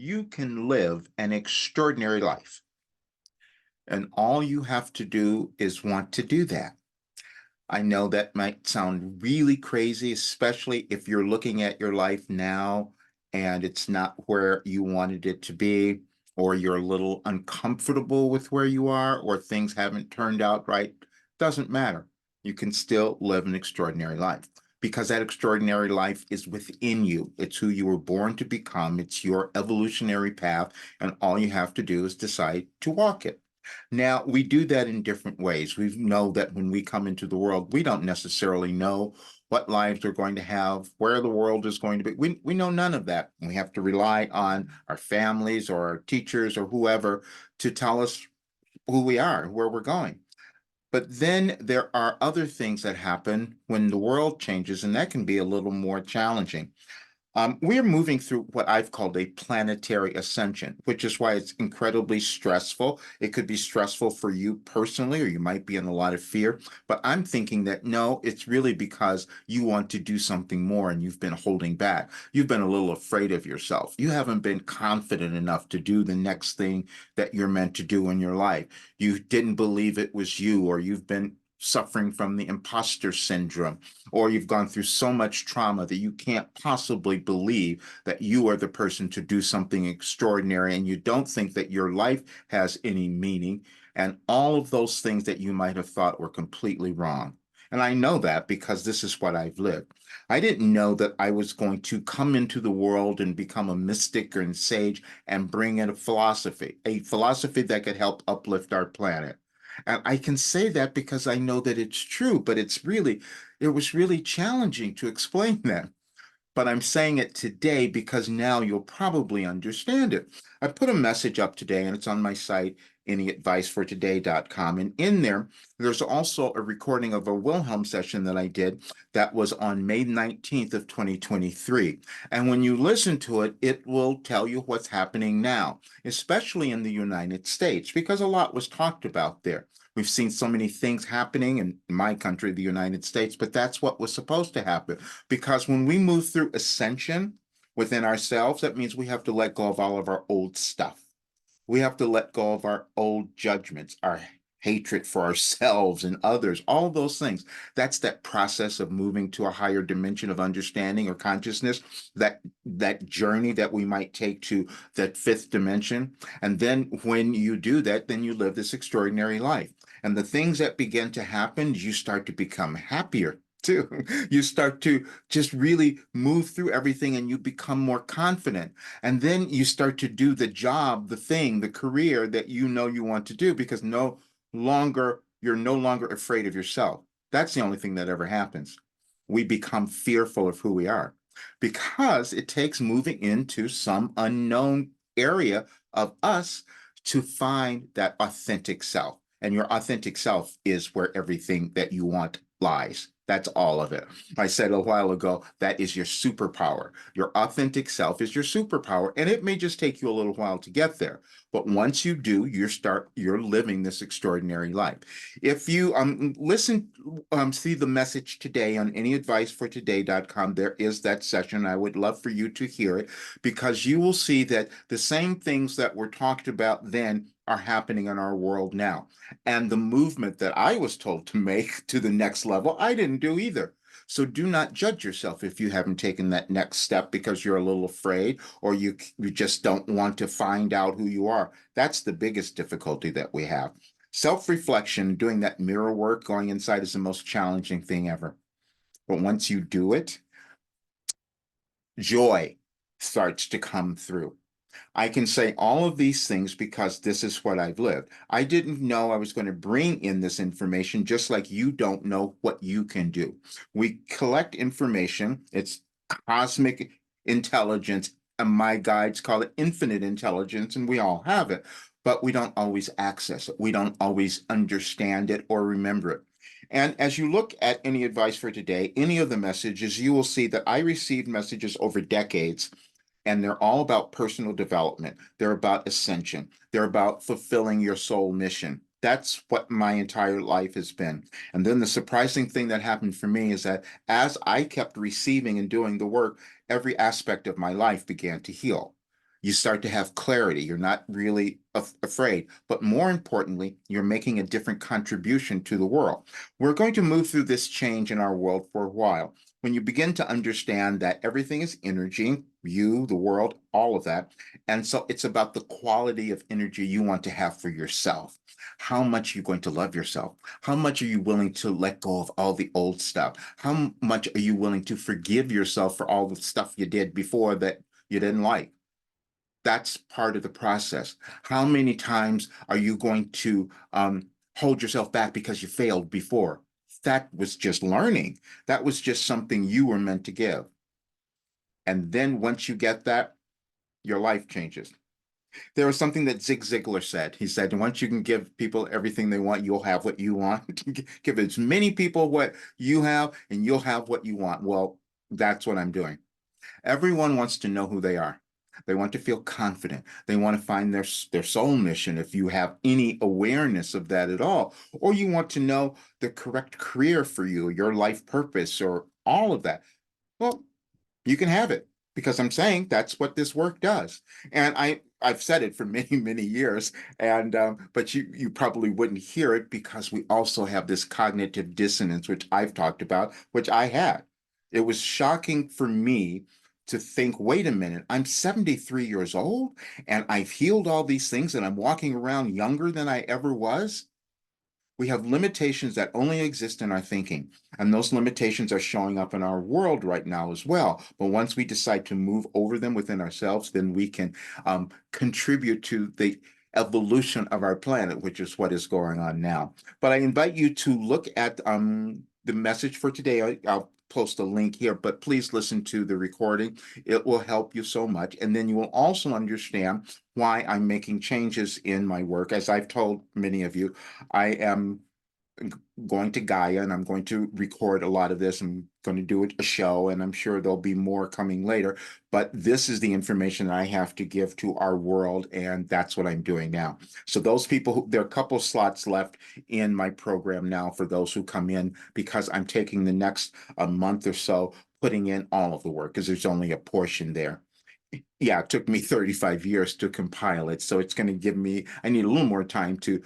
you can live an extraordinary life. And all you have to do is want to do that. I know that might sound really crazy, especially if you're looking at your life now and it's not where you wanted it to be, or you're a little uncomfortable with where you are, or things haven't turned out right. Doesn't matter. You can still live an extraordinary life because that extraordinary life is within you. It's who you were born to become, it's your evolutionary path, and all you have to do is decide to walk it. Now, we do that in different ways. We know that when we come into the world, we don't necessarily know what lives we're going to have, where the world is going to be. We know none of that. We have to rely on our families or our teachers or whoever to tell us who we are, where we're going. But then there are other things that happen when the world changes, and that can be a little more challenging. We're moving through what I've called a planetary ascension, which is why it's incredibly stressful. It could be stressful for you personally, or you might be in a lot of fear. But I'm thinking that no, it's really because you want to do something more and you've been holding back. You've been a little afraid of yourself. You haven't been confident enough to do the next thing that you're meant to do in your life. You didn't believe it was you, or you've been suffering from the imposter syndrome, or you've gone through so much trauma that you can't possibly believe that you are the person to do something extraordinary, and you don't think that your life has any meaning, and all of those things that you might have thought were completely wrong. And I know that because this is what I've lived. I didn't know that I was going to come into the world and become a mystic or a sage and bring in a philosophy that could help uplift our planet. And I can say that because I know that it's true, but it was really challenging to explain that. But I'm saying it today because now you'll probably understand it. I put a message up today and it's on my site, anyadvicefortoday.com. And in there, there's also a recording of a Wilhelm session that I did that was on May 19th of 2023. And when you listen to it, it will tell you what's happening now, especially in the United States, because a lot was talked about there. We've seen so many things happening in my country, the United States, but that's what was supposed to happen. Because when we move through ascension within ourselves, that means we have to let go of all of our old stuff. We have to let go of our old judgments, our hatred for ourselves and others, all those things. That's that process of moving to a higher dimension of understanding or consciousness, that journey that we might take to that fifth dimension. And then when you do that, then you live this extraordinary life. And the things that begin to happen, you start to become happier too. You start to just really move through everything and you become more confident. And then you start to do the job, the thing, the career that you know you want to do because you're no longer afraid of yourself. That's the only thing that ever happens. We become fearful of who we are because it takes moving into some unknown area of us to find that authentic self. And your authentic self is where everything that you want lies. That's all of it. I said a while ago, that is your superpower. Your authentic self is your superpower, and it may just take you a little while to get there. But once you do, you're living this extraordinary life. If you see the message today on anyadvicefortoday.com, there is that session. I would love for you to hear it because you will see that the same things that were talked about then are happening in our world now. And the movement that I was told to make to the next level, I didn't do either. So do not judge yourself if you haven't taken that next step because you're a little afraid or you just don't want to find out who you are. That's the biggest difficulty that we have. Self-reflection, doing that mirror work, going inside is the most challenging thing ever. But once you do it, joy starts to come through. I can say all of these things because this is what I've lived. I didn't know I was going to bring in this information, just like you don't know what you can do. We collect information, it's cosmic intelligence, and my guides call it infinite intelligence, and we all have it, but we don't always access it. We don't always understand it or remember it. And as you look at any advice for today, any of the messages, you will see that I received messages over decades and they're all about personal development. They're about ascension. They're about fulfilling your soul mission. That's what my entire life has been. And then the surprising thing that happened for me is that as I kept receiving and doing the work, every aspect of my life began to heal. You start to have clarity. You're not really afraid, but more importantly, you're making a different contribution to the world. We're going to move through this change in our world for a while. When you begin to understand that everything is energy, you, the world, all of that. And so it's about the quality of energy you want to have for yourself. How much are you going to love yourself? How much are you willing to let go of all the old stuff? How much are you willing to forgive yourself for all the stuff you did before that you didn't like? That's part of the process. How many times are you going to hold yourself back because you failed before? That was just learning. That was just something you were meant to give. And then once you get that, your life changes. There was something that Zig Ziglar said. He said, once you can give people everything they want, you'll have what you want. Give as many people what you have, and you'll have what you want. Well, that's what I'm doing. Everyone wants to know who they are. They want to feel confident. They want to find their soul mission, if you have any awareness of that at all. Or you want to know the correct career for you, your life purpose, or all of that. Well, you can have it, because I'm saying that's what this work does. And I've said it for many, many years, and but you probably wouldn't hear it because we also have this cognitive dissonance, which I've talked about, which I had. It was shocking for me to think, wait a minute, I'm 73 years old and I've healed all these things and I'm walking around younger than I ever was. We have limitations that only exist in our thinking, and those limitations are showing up in our world right now as well. But once we decide to move over them within ourselves, then we can contribute to the evolution of our planet, which is what is going on now. But I invite you to look at the message for today. I'll post a link here, but please listen to the recording. It will help you so much. And then you will also understand why I'm making changes in my work. As I've told many of you, I am going to Gaia and I'm going to record a lot of this. I'm going to do a show, and I'm sure there'll be more coming later. But this is the information that I have to give to our world, and that's what I'm doing now. So those people, there are a couple slots left in my program now for those who come in, because I'm taking the next a month or so putting in all of the work, because there's only a portion there. Yeah, it took me 35 years to compile it. So it's going to give me, I need a little more time to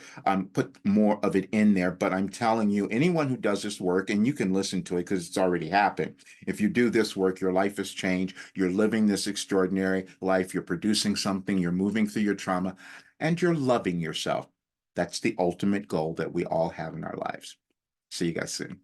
put more of it in there. But I'm telling you, anyone who does this work, and you can listen to it because it's already happened. If you do this work, your life has changed. You're living this extraordinary life. You're producing something. You're moving through your trauma, and you're loving yourself. That's the ultimate goal that we all have in our lives. See you guys soon.